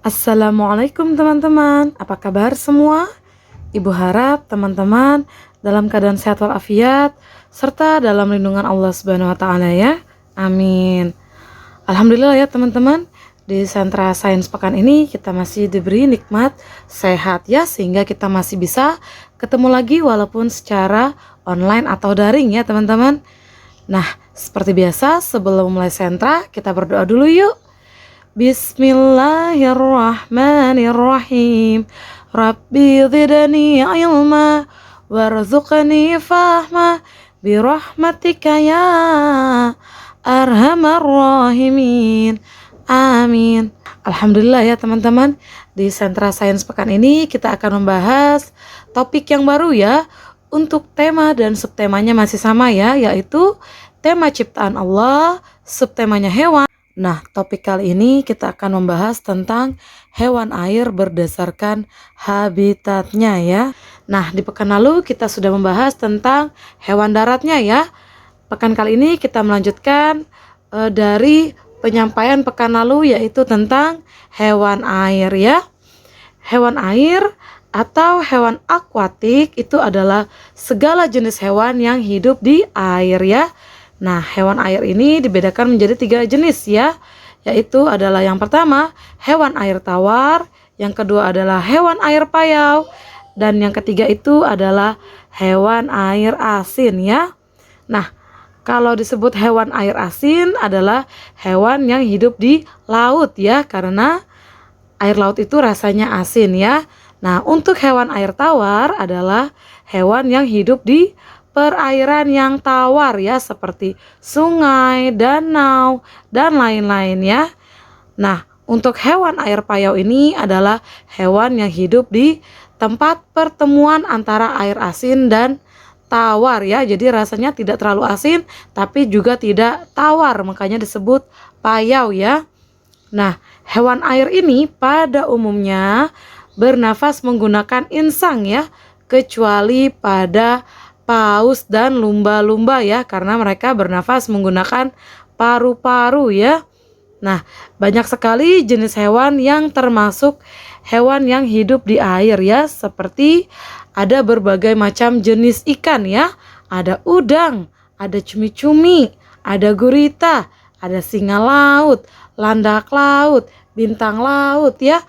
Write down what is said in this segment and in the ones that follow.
Assalamualaikum teman-teman, apa kabar semua? Ibu harap teman-teman dalam keadaan sehat walafiat serta dalam lindungan Allah Subhanahu wa taala ya. Amin. Alhamdulillah ya teman-teman, di sentra sains pekan ini kita masih diberi nikmat sehat ya, sehingga kita masih bisa ketemu lagi walaupun secara online atau daring ya teman-teman. Nah, seperti biasa sebelum mulai sentra kita berdoa dulu yuk. Bismillahirrahmanirrahim. Rabbi zidni ilma warzuqni fahma birahmatika ya arhamar rahimin. Amin. Alhamdulillah ya teman-teman, di sentra sains pekan ini kita akan membahas topik yang baru ya. Untuk tema dan subtemanya masih sama ya, yaitu tema ciptaan Allah, subtemanya hewan. Nah, topik kali ini kita akan membahas tentang hewan air berdasarkan habitatnya ya. Nah, di pekan lalu kita sudah membahas tentang hewan daratnya ya. Pekan kali ini kita melanjutkan dari penyampaian pekan lalu, yaitu tentang hewan air ya. Hewan air atau hewan akuatik itu adalah segala jenis hewan yang hidup di air ya. Nah, hewan air ini dibedakan menjadi 3 jenis ya, yaitu adalah yang pertama hewan air tawar, yang kedua adalah hewan air payau, dan yang ketiga itu adalah hewan air asin ya. Nah, kalau disebut hewan air asin adalah hewan yang hidup di laut ya, karena air laut itu rasanya asin ya. Nah, untuk hewan air tawar adalah hewan yang hidup di perairan yang tawar ya, seperti sungai, danau, dan lain-lain ya. Nah, untuk hewan air payau ini adalah hewan yang hidup di tempat pertemuan antara air asin dan tawar ya. Jadi rasanya tidak terlalu asin tapi juga tidak tawar, makanya disebut payau ya. Nah, hewan air ini pada umumnya bernafas menggunakan insang ya, kecuali pada paus dan lumba-lumba ya, karena mereka bernafas menggunakan paru-paru ya. Nah, banyak sekali jenis hewan yang termasuk hewan yang hidup di air ya, seperti ada berbagai macam jenis ikan ya. Ada udang, ada cumi-cumi, ada gurita, ada singa laut, landak laut, bintang laut ya,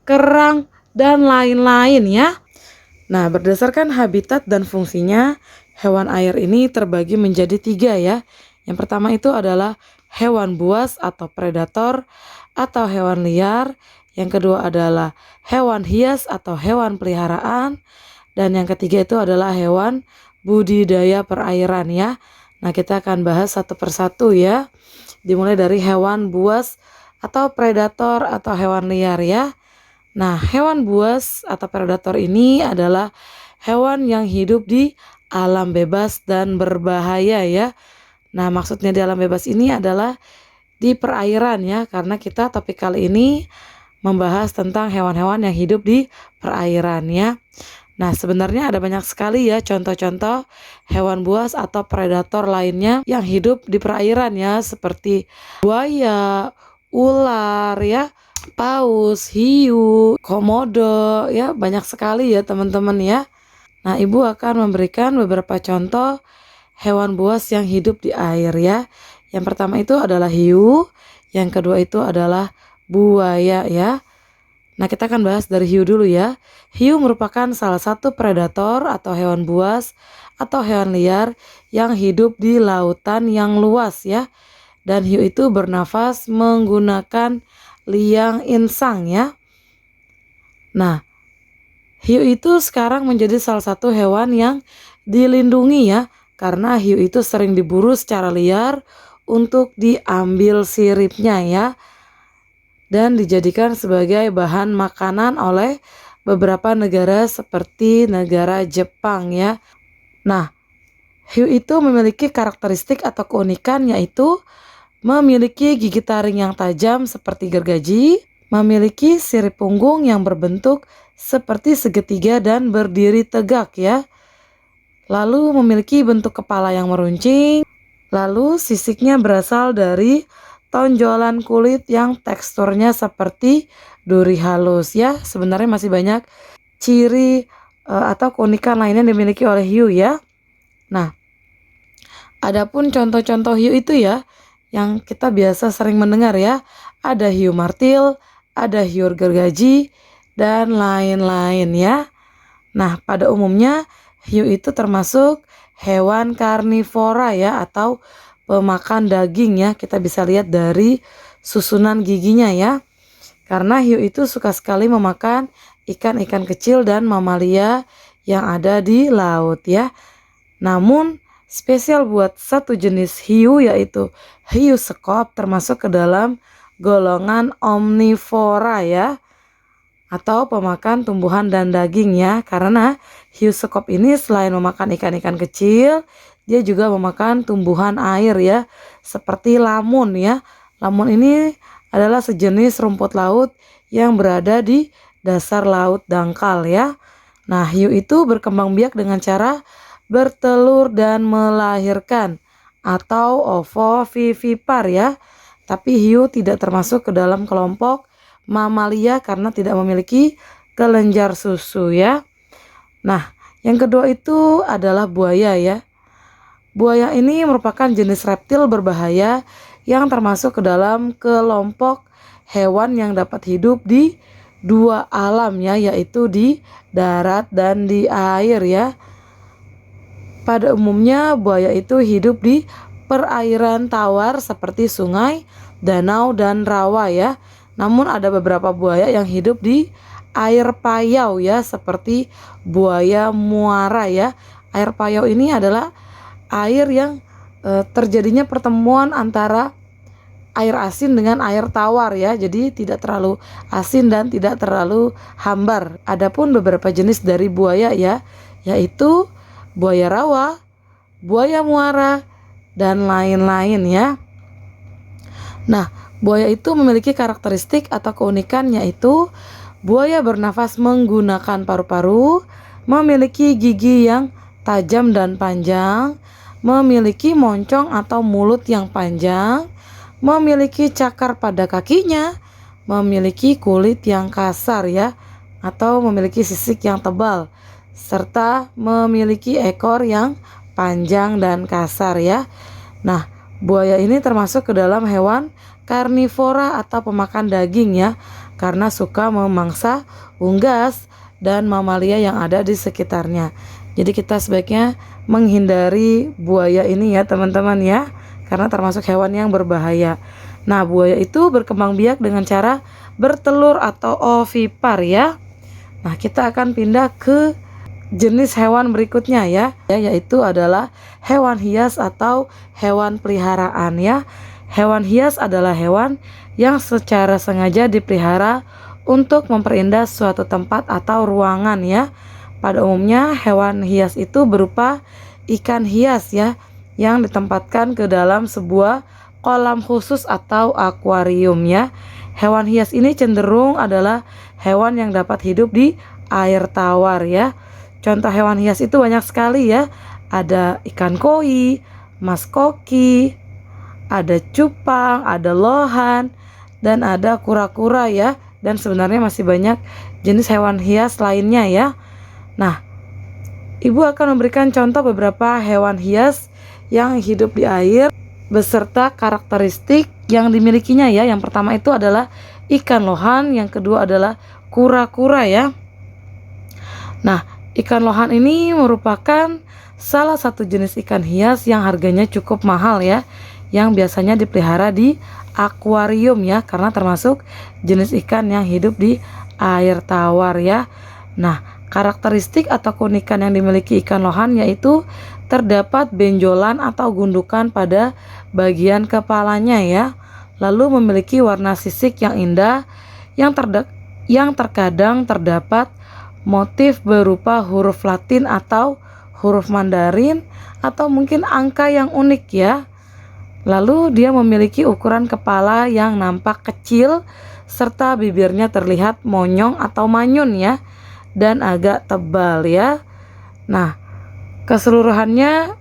kerang, dan lain-lain ya. Nah, berdasarkan habitat dan fungsinya, hewan air ini terbagi menjadi 3 ya. Yang pertama itu adalah hewan buas atau predator atau hewan liar. Yang kedua adalah hewan hias atau hewan peliharaan. Dan yang ketiga itu adalah hewan budidaya perairan ya. Nah, kita akan bahas satu persatu ya. Dimulai dari hewan buas atau predator atau hewan liar ya. Nah, hewan buas atau predator ini adalah hewan yang hidup di alam bebas dan berbahaya ya. Nah, maksudnya di alam bebas ini adalah di perairan ya, karena kita topik kali ini membahas tentang hewan-hewan yang hidup di perairan ya. Nah, sebenarnya ada banyak sekali ya contoh-contoh hewan buas atau predator lainnya yang hidup di perairan ya, seperti buaya, ular ya, paus, hiu, komodo ya, banyak sekali ya teman-teman ya. Nah, ibu akan memberikan beberapa contoh hewan buas yang hidup di air ya. Yang pertama itu adalah hiu, yang kedua itu adalah buaya ya. Nah, kita akan bahas dari hiu dulu ya. Hiu merupakan salah satu predator atau hewan buas atau hewan liar yang hidup di lautan yang luas ya. Dan hiu itu bernafas menggunakan liang insang ya. Nah, hiu itu sekarang menjadi salah satu hewan yang dilindungi ya, karena hiu itu sering diburu secara liar untuk diambil siripnya ya, dan dijadikan sebagai bahan makanan oleh beberapa negara seperti negara Jepang ya. Nah, hiu itu memiliki karakteristik atau keunikan, yaitu memiliki gigi taring yang tajam seperti gergaji, memiliki sirip punggung yang berbentuk seperti segitiga dan berdiri tegak ya. Lalu memiliki bentuk kepala yang meruncing, lalu sisiknya berasal dari tonjolan kulit yang teksturnya seperti duri halus ya. Sebenarnya masih banyak ciri atau keunikan lainnya yang dimiliki oleh hiu ya. Nah, adapun contoh-contoh hiu itu ya yang kita biasa sering mendengar ya. Ada hiu martil, ada hiu gergaji, dan lain-lain ya. Nah, pada umumnya hiu itu termasuk hewan karnivora ya atau pemakan daging ya. Kita bisa lihat dari susunan giginya ya. Karena hiu itu suka sekali memakan ikan-ikan kecil dan mamalia yang ada di laut ya. Namun spesial buat satu jenis hiu yaitu hiu sekop termasuk ke dalam golongan omnivora ya, atau pemakan tumbuhan dan daging ya. Karena hiu sekop ini selain memakan ikan-ikan kecil, dia juga memakan tumbuhan air ya, seperti lamun ya. Lamun ini adalah sejenis rumput laut yang berada di dasar laut dangkal ya. Nah, hiu itu berkembang biak dengan cara bertelur dan melahirkan atau ovovivipar ya. Tapi hiu tidak termasuk ke dalam kelompok mamalia karena tidak memiliki kelenjar susu ya. Nah, yang kedua itu adalah buaya ya. Buaya ini merupakan jenis reptil berbahaya yang termasuk ke dalam kelompok hewan yang dapat hidup di dua alam ya, yaitu di darat dan di air ya. Pada umumnya buaya itu hidup di perairan tawar seperti sungai, danau, dan rawa ya. Namun ada beberapa buaya yang hidup di air payau ya, seperti buaya muara ya. Air payau ini adalah air yang terjadinya pertemuan antara air asin dengan air tawar ya. Jadi tidak terlalu asin dan tidak terlalu hambar. Adapun beberapa jenis dari buaya ya, yaitu buaya rawa, buaya muara, dan lain-lain ya. Nah, buaya itu memiliki karakteristik atau keunikan yaitu buaya bernafas menggunakan paru-paru, memiliki gigi yang tajam dan panjang, memiliki moncong atau mulut yang panjang, memiliki cakar pada kakinya, memiliki kulit yang kasar ya, atau memiliki sisik yang tebal, serta memiliki ekor yang panjang dan kasar ya. Nah, buaya ini termasuk ke dalam hewan karnivora atau pemakan daging ya, karena suka memangsa unggas dan mamalia yang ada di sekitarnya. Jadi kita sebaiknya menghindari buaya ini ya teman-teman ya, karena termasuk hewan yang berbahaya. Nah, buaya itu berkembang biak dengan cara bertelur atau ovipar ya. Nah, kita akan pindah ke jenis hewan berikutnya ya, yaitu adalah hewan hias atau hewan peliharaan ya. Hewan hias adalah hewan yang secara sengaja dipelihara untuk memperindah suatu tempat atau ruangan ya. Pada umumnya hewan hias itu berupa ikan hias ya, yang ditempatkan ke dalam sebuah kolam khusus atau akuarium ya. Hewan hias ini cenderung adalah hewan yang dapat hidup di air tawar ya. Contoh hewan hias itu banyak sekali ya. Ada ikan koi, mas koki, ada cupang, ada lohan, dan ada kura-kura ya. Dan sebenarnya masih banyak jenis hewan hias lainnya ya. Nah, Ibu akan memberikan contoh beberapa hewan hias yang hidup di air beserta karakteristik yang dimilikinya ya. Yang pertama itu adalah ikan lohan, yang kedua adalah kura-kura ya. Nah, ikan lohan ini merupakan salah satu jenis ikan hias yang harganya cukup mahal ya, yang biasanya dipelihara di akuarium ya, karena termasuk jenis ikan yang hidup di air tawar ya. Nah, karakteristik atau keunikan yang dimiliki ikan lohan yaitu terdapat benjolan atau gundukan pada bagian kepalanya ya. Lalu memiliki warna sisik yang indah yang terkadang terdapat motif berupa huruf Latin atau huruf Mandarin atau mungkin angka yang unik ya. Lalu dia memiliki ukuran kepala yang nampak kecil serta bibirnya terlihat monyong atau manyun ya, dan agak tebal ya. Nah, Keseluruhannya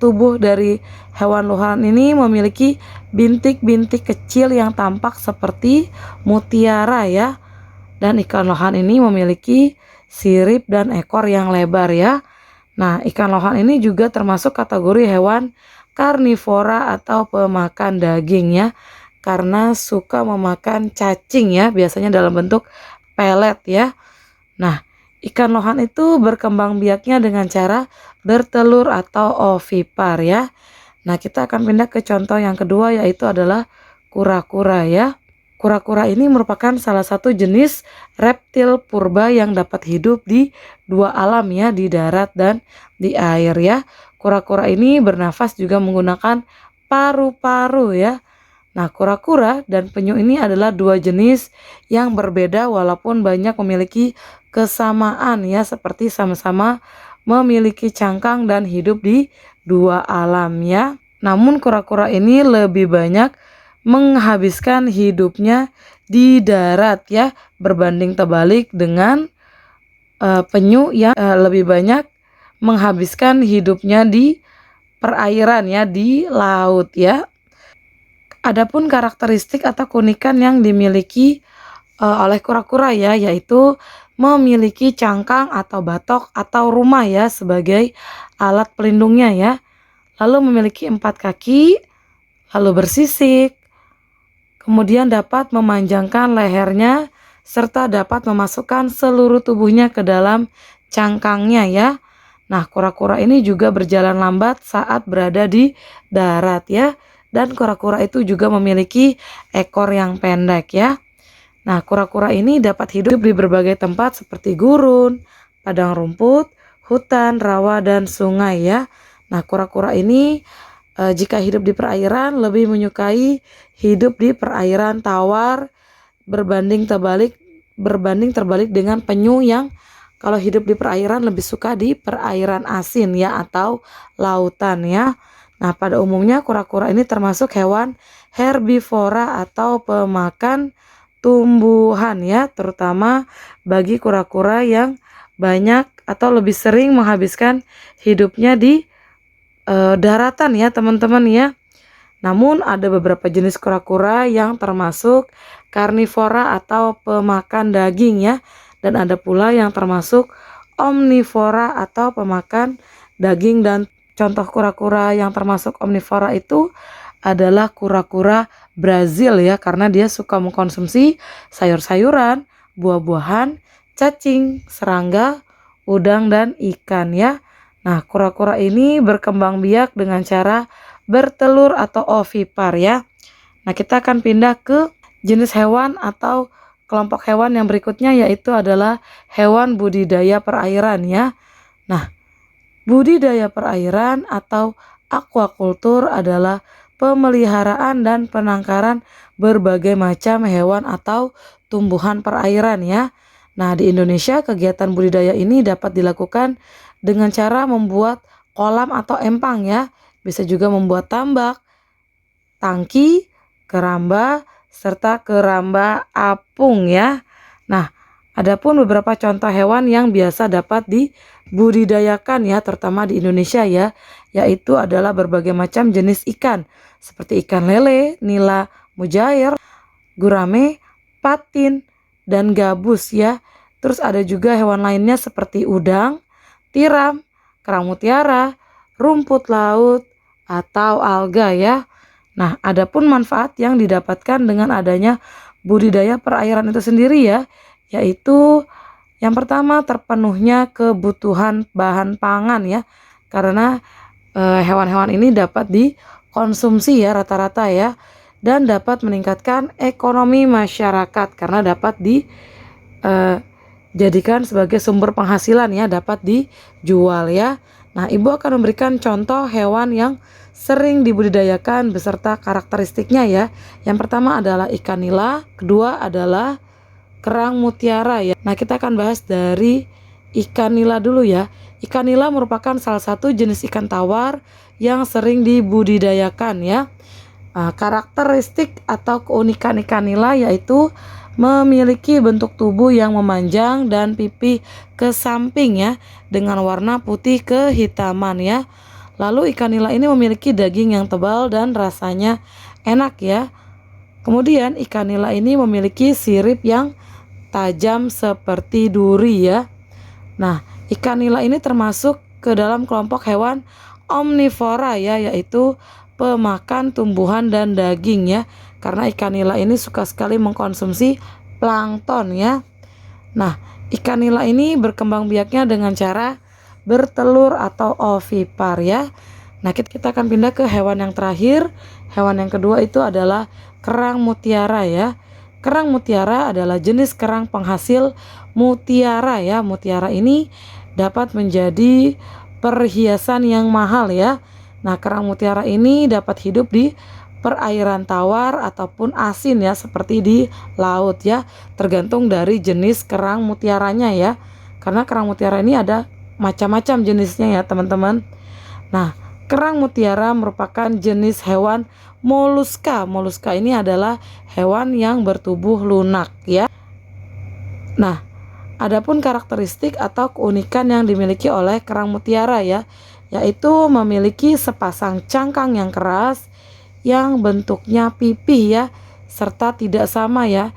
tubuh dari hewan lohan ini memiliki bintik-bintik kecil yang tampak seperti mutiara ya. Dan ikan lohan ini memiliki sirip dan ekor yang lebar ya. Nah, ikan lohan ini juga termasuk kategori hewan karnivora atau pemakan daging ya. Karena suka memakan cacing ya, biasanya dalam bentuk pelet ya. Nah, ikan lohan itu berkembang biaknya dengan cara bertelur atau ovipar ya. Nah, kita akan pindah ke contoh yang kedua yaitu adalah kura-kura ya. Kura-kura ini merupakan salah satu jenis reptil purba yang dapat hidup di dua alam ya, di darat dan di air ya. Kura-kura ini bernafas juga menggunakan paru-paru ya. Nah, kura-kura dan penyu ini adalah dua jenis yang berbeda walaupun banyak memiliki kesamaan ya, seperti sama-sama memiliki cangkang dan hidup di dua alam ya. Namun kura-kura ini lebih banyak menghabiskan hidupnya di darat ya, berbanding terbalik dengan penyu yang lebih banyak menghabiskan hidupnya di perairan ya, di laut ya. Adapun karakteristik atau keunikan yang dimiliki oleh kura-kura ya, yaitu memiliki cangkang atau batok atau rumah ya sebagai alat pelindungnya ya. Lalu memiliki 4 kaki, lalu bersisik, kemudian dapat memanjangkan lehernya serta dapat memasukkan seluruh tubuhnya ke dalam cangkangnya ya. Nah, kura-kura ini juga berjalan lambat saat berada di darat ya. Dan kura-kura itu juga memiliki ekor yang pendek ya. Nah, kura-kura ini dapat hidup di berbagai tempat seperti gurun, padang rumput, hutan, rawa, dan sungai ya. Nah, kura-kura ini jika hidup di perairan lebih menyukai hidup di perairan tawar berbanding terbalik dengan penyu yang kalau hidup di perairan lebih suka di perairan asin ya atau lautan ya. Nah, pada umumnya kura-kura ini termasuk hewan herbivora atau pemakan tumbuhan ya, terutama bagi kura-kura yang banyak atau lebih sering menghabiskan hidupnya di daratan ya teman-teman ya. Namun ada beberapa jenis kura-kura yang termasuk karnivora atau pemakan daging ya, dan ada pula yang termasuk omnivora atau pemakan daging. Dan contoh kura-kura yang termasuk omnivora itu adalah kura-kura Brazil ya, karena dia suka mengkonsumsi sayur-sayuran, buah-buahan, cacing, serangga, udang, dan ikan ya. Nah, kura-kura ini berkembang biak dengan cara bertelur atau ovipar ya. Nah, kita akan pindah ke jenis hewan atau kelompok hewan yang berikutnya yaitu adalah hewan budidaya perairan ya. Nah, budidaya perairan atau aquaculture adalah pemeliharaan dan penangkaran berbagai macam hewan atau tumbuhan perairan ya. Nah, di Indonesia kegiatan budidaya ini dapat dilakukan dengan cara membuat kolam atau empang ya. Bisa juga membuat tambak, tangki, keramba, serta keramba apung ya. Nah, adapun beberapa contoh hewan yang biasa dapat dibudidayakan ya, terutama di Indonesia ya, yaitu adalah berbagai macam jenis ikan seperti ikan lele, nila mujair, gurame, patin, dan gabus ya. Terus ada juga hewan lainnya seperti udang, tiram, kerang mutiara, rumput laut, atau alga ya. Nah, adapun manfaat yang didapatkan dengan adanya budidaya perairan itu sendiri ya, yaitu yang pertama terpenuhnya kebutuhan bahan pangan ya, karena hewan-hewan ini dapat dikonsumsi ya rata-rata ya, dan dapat meningkatkan ekonomi masyarakat karena dapat dijadikan sebagai sumber penghasilan ya, dapat dijual ya. Nah, Ibu akan memberikan contoh hewan yang sering dibudidayakan beserta karakteristiknya ya. Yang pertama adalah ikan nila, kedua adalah kerang mutiara ya. Nah, kita akan bahas dari ikan nila dulu ya. Ikan nila merupakan salah satu jenis ikan tawar yang sering dibudidayakan ya. Karakteristik atau keunikan ikan nila yaitu memiliki bentuk tubuh yang memanjang dan pipi ke samping ya, dengan warna putih kehitaman ya. Lalu ikan nila ini memiliki daging yang tebal dan rasanya enak ya. Kemudian ikan nila ini memiliki sirip yang tajam seperti duri ya. Nah, ikan nila ini termasuk ke dalam kelompok hewan omnivora ya, yaitu pemakan tumbuhan dan daging ya. Karena ikan nila ini suka sekali mengkonsumsi plankton ya. Nah, ikan nila ini berkembang biaknya dengan cara bertelur atau ovipar ya. Nah, kita akan pindah ke hewan yang terakhir. Hewan yang kedua itu adalah kerang mutiara ya. Kerang mutiara adalah jenis kerang penghasil mutiara ya. Mutiara ini dapat menjadi perhiasan yang mahal ya. Nah, kerang mutiara ini dapat hidup di perairan tawar ataupun asin ya, seperti di laut ya, tergantung dari jenis kerang mutiaranya ya. Karena kerang mutiara ini ada macam-macam jenisnya ya teman-teman. Nah, kerang mutiara merupakan jenis hewan moluska. Moluska ini adalah hewan yang bertubuh lunak ya. Nah, adapun karakteristik atau keunikan yang dimiliki oleh kerang mutiara ya, yaitu memiliki sepasang cangkang yang keras yang bentuknya pipih ya, serta tidak sama ya.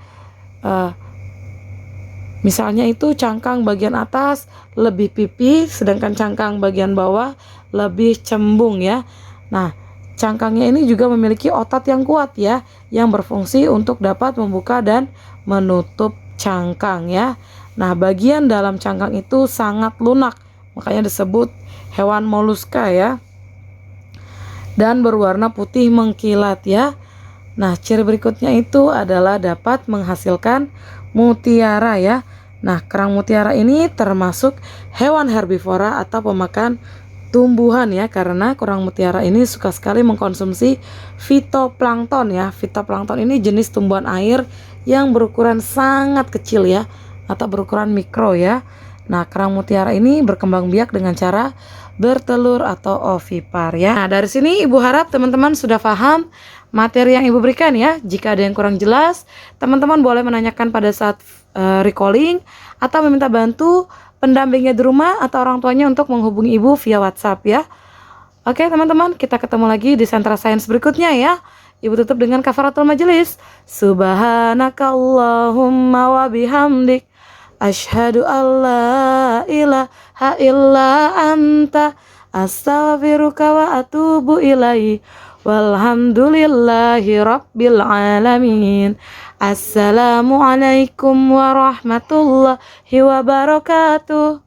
Misalnya itu cangkang bagian atas lebih pipih, sedangkan cangkang bagian bawah lebih cembung ya. Nah, cangkangnya ini juga memiliki otot yang kuat ya, yang berfungsi untuk dapat membuka dan menutup cangkang ya. Nah, bagian dalam cangkang itu sangat lunak, makanya disebut hewan moluska ya. Dan berwarna putih mengkilat ya. Nah, ciri berikutnya itu adalah dapat menghasilkan mutiara ya. Nah, kerang mutiara ini termasuk hewan herbivora atau pemakan tumbuhan ya, karena kerang mutiara ini suka sekali mengkonsumsi fitoplankton ya. Fitoplankton ini jenis tumbuhan air yang berukuran sangat kecil ya, atau berukuran mikro ya. Nah, kerang mutiara ini berkembang biak dengan cara bertelur atau ovipar ya. Nah, dari sini Ibu harap teman-teman sudah paham materi yang Ibu berikan ya. Jika ada yang kurang jelas, teman-teman boleh menanyakan pada saat recalling atau meminta bantu pendampingnya di rumah atau orang tuanya untuk menghubungi Ibu via WhatsApp ya. Oke teman-teman, kita ketemu lagi di Sentra Sains berikutnya ya. Ibu tutup dengan kafaratul majelis. Subhanakallahumma wa bihamdik, asyhadu alla ilaha illa anta, astaghfiruka wa atubu ilaihi. Walhamdulillahi rabbil alamin. Assalamualaikum warahmatullahi wabarakatuh.